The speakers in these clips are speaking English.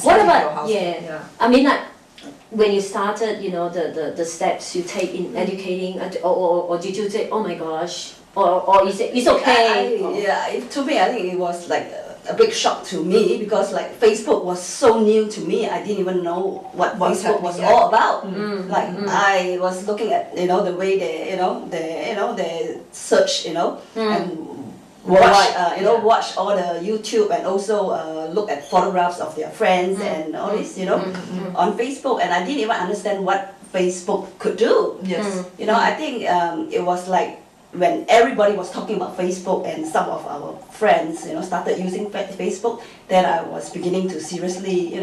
What your about, household. yeah, I mean like, when you started, you know, the steps you take in educating, or did you say, oh my gosh, or is it, it's okay? To me, I think it was like a big shock to me because like Facebook was so new to me. I didn't even know what Facebook was all about. I was looking at the way they search and watch all the YouTube and also look at photographs of their friends and all this on Facebook, and I didn't even understand what Facebook could do. Yes. I think it was like when everybody was talking about Facebook and some of our friends started using Facebook, then I was beginning to seriously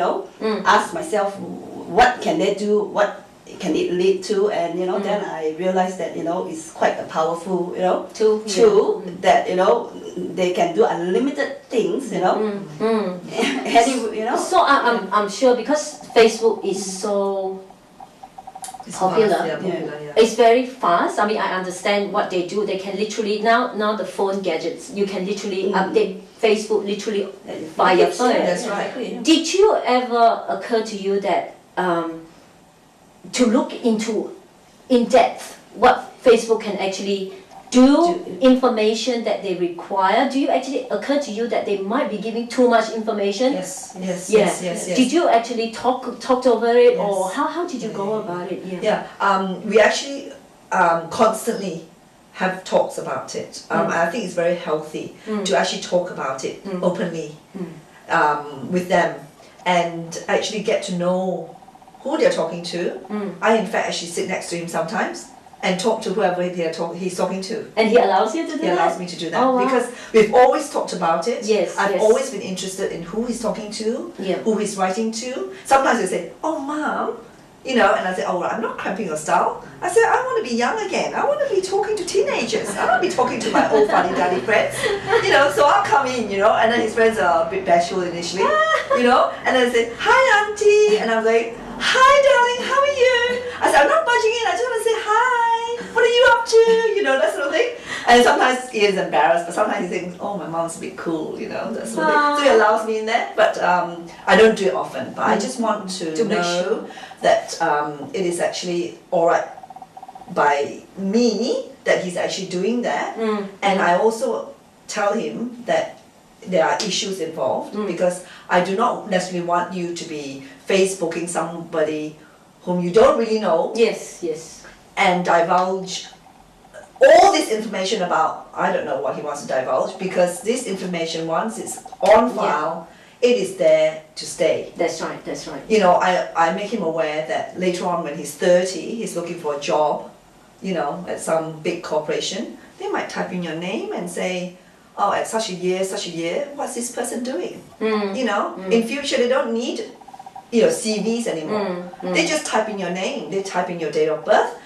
ask myself what can they do, what can it lead to, and then I realized that it's quite a powerful tool that they can do unlimited things So I'm sure because Facebook is so popular. It's very fast. I mean, I understand what they do. They can literally now the phone gadgets. You can literally update Facebook literally by your phone. That's right. Did you ever occur to you that to look into in depth what Facebook can actually do, information that they require? Do you actually occur to you that they might be giving too much information? Yes. Did you actually talked over it, or how did you go about it? We actually constantly have talks about it. I think it's very healthy to actually talk about it openly with them and actually get to know who they're talking to. I in fact actually sit next to him sometimes and talk to whoever he's talking to. And he allows you to do that? He allows me to do that. Oh, wow. Because we've always talked about it. I've Yes. always been interested in who he's talking to, who he's writing to. Sometimes they say, oh mom, and I say, oh, well, I'm not cramping your style. I said, I want to be young again. I want to be talking to teenagers. I want to be talking to my old funny-daddy friends. So I'll come in, and then his friends are a bit bashful initially, and then they say, hi auntie, and I'm like, hi darling, how are you? I said, I'm not budging in, I just want to say hi. What are you up to? That sort of thing. And sometimes he is embarrassed, but sometimes he thinks, oh, my mom's a bit cool, that sort of thing. So he allows me in there, but I don't do it often. But I just want to know that it is actually all right by me that he's actually doing that. And I also tell him that there are issues involved because I do not necessarily want you to be Facebooking somebody whom you don't really know. Yes. And divulge all this information about, I don't know what he wants to divulge, because this information, once it's on file, it is there to stay. That's right. I make him aware that later on when he's 30, he's looking for a job, at some big corporation. They might type in your name and say, oh, at such a year, what's this person doing? In future they don't need CVs anymore. They just type in your name, they type in your date of birth.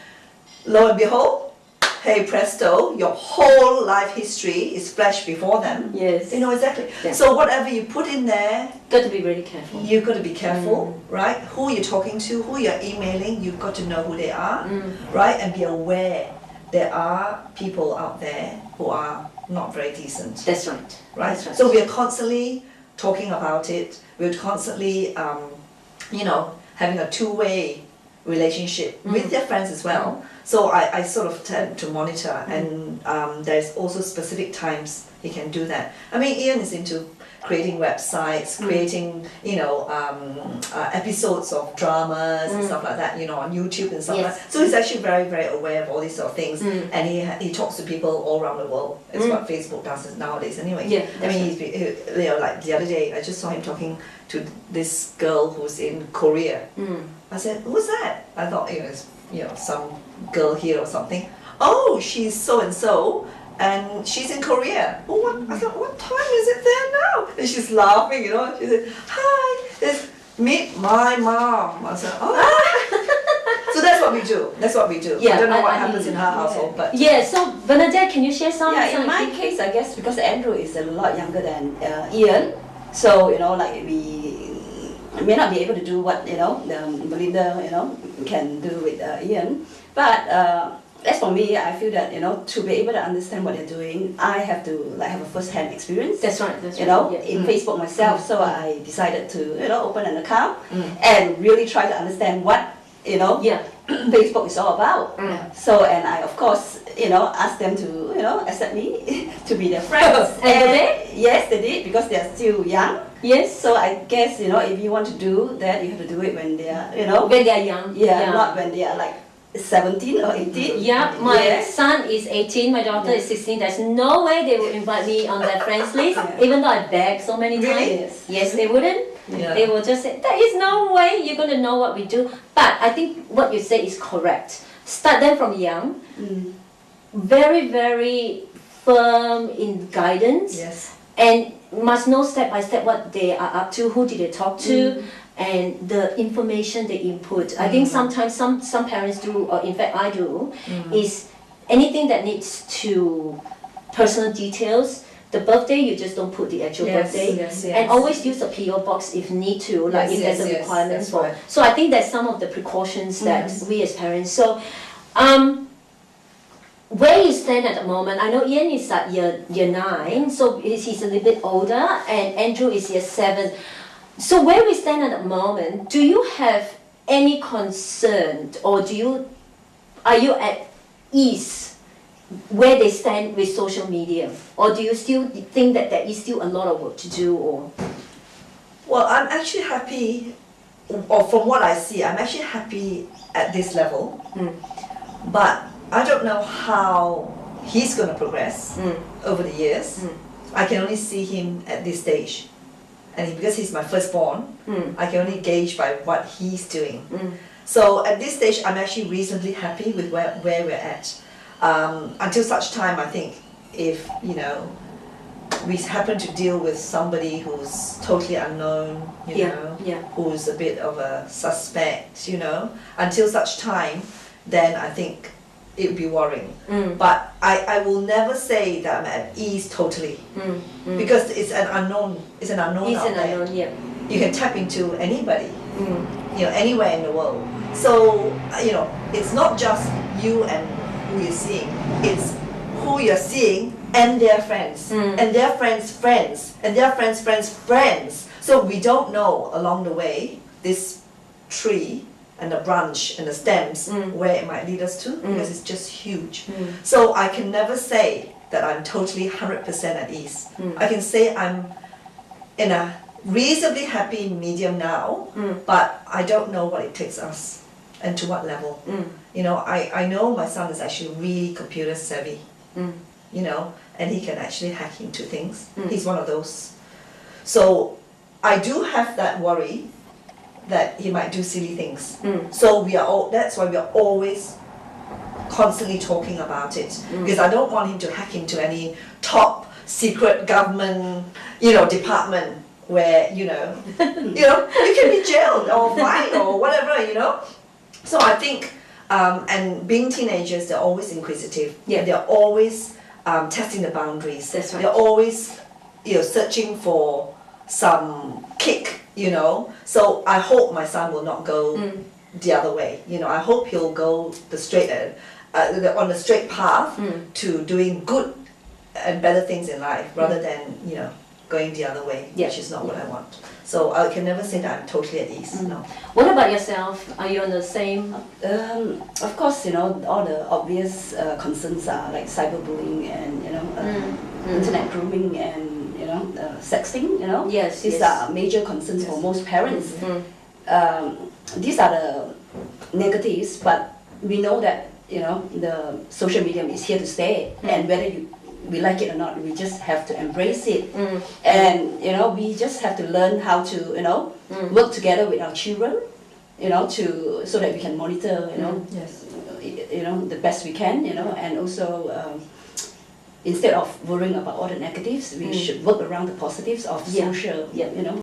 Lo and behold, hey presto, your whole life history is flashed before them. Yes. They know exactly. Yeah. So whatever you put in there, Got to be really careful. you've got to be careful, right? Who you're talking to, who you're emailing, you've got to know who they are, right? And be aware there are people out there who are not very decent. That's right. Right? That's right. So we are constantly talking about it. We're constantly, having a two-way relationship with their friends as well. So I sort of tend to monitor, and there's also specific times he can do that. I mean, Ian is into creating websites, creating, episodes of dramas and stuff like that, on YouTube and stuff like that. So he's actually very, very aware of all these sort of things, and he talks to people all around the world. It's what Facebook does nowadays anyway. Yeah, I mean, like the other day, I just saw him talking to this girl who's in Korea. I said, who's that? I thought it was, some girl here or something. Oh, she's so and so. And she's in Korea. Oh, what? I thought, what time is it there now? And she's laughing, She said, hi, meet my mom. I said, oh. So that's what we do. Yeah, I don't know what happens in her household, but so Bernadette, can you share some? In my case, I guess because Andrew is a lot younger than Ian, so we may not be able to do what Belinda can do with Ian, but as for me, I feel that, to be able to understand what they're doing, I have to like have a first-hand experience. That's right. In Facebook myself. So I decided to, open an account and really try to understand what, Facebook is all about. So, and I of course, asked them to, accept me to be their friends. And yes, they did, because they're still young. Yes. So I guess, if you want to do that, you have to do it when they are, when they are young. Yeah, not when they are like 17 or 18. Yeah, my son is 18, my daughter is 16. There's no way they would invite me on their friends list, even though I begged so many times. Yes, they wouldn't. Yeah. They will just say, there is no way you're going to know what we do. But I think what you say is correct. Start them from young. Very, very firm in guidance. Yes. And must know step by step what they are up to, who did they talk to, and the information they input. I think sometimes some parents do, or in fact I do, is anything that needs to personal details. The birthday, you just don't put the actual birthday. Yes. And always use a PO box if need to, like if there's a requirement for. Right. So I think that's some of the precautions that we as parents. So, where you stand at the moment, I know Ian is at year 9, so he's a little bit older, and Andrew is year 7. So where we stand at the moment, do you have any concern, or are you at ease where they stand with social media, or do you still think that there is still a lot of work to do? Or Well, I'm actually happy, or from what I see, I'm actually happy at this level. But I don't know how he's going to progress over the years. I can only see him at this stage. And because he's my firstborn, I can only gauge by what he's doing. So at this stage, I'm actually reasonably happy with where we're at. Until such time, I think, if, we happen to deal with somebody who's totally unknown, who's a bit of a suspect, until such time, then I think it would be worrying. But I will never say that I'm at ease totally, because it's an unknown. It's an unknown out there. You can tap into anybody, anywhere in the world. So it's not just you and who you're seeing. It's who you're seeing and their friends, and their friends' friends, and their friends' friends' friends. So we don't know along the way this tree and the branch and the stems where it might lead us to, because it's just huge. So I can never say that I'm totally 100% at ease. I can say I'm in a reasonably happy medium now, but I don't know what it takes us and to what level. I know my son is actually really computer savvy, and he can actually hack into things. He's one of those. So I do have that worry that he might do silly things. So that's why we are always constantly talking about it, because I don't want him to hack into any top secret government, department where, you can be jailed or fined or whatever, So I think, and being teenagers, they're always inquisitive. They're always testing the boundaries. That's right. They're always, searching for some kick, So I hope my son will not go the other way. I hope he'll go on the straight path to doing good and better things in life, rather than going the other way, which is not what I want. So I can never say that I'm totally at ease. No. What about yourself? Are you on the same? Of course, all the obvious concerns are like cyberbullying and internet grooming and sexting. Yes. These are major concerns for most parents. These are the negatives, but we know that the social media is here to stay, and whether we like it or not, we just have to embrace it. And we just have to learn how to work together with our children, so that we can monitor the best we can, and also instead of worrying about all the negatives, we should work around the positives of social,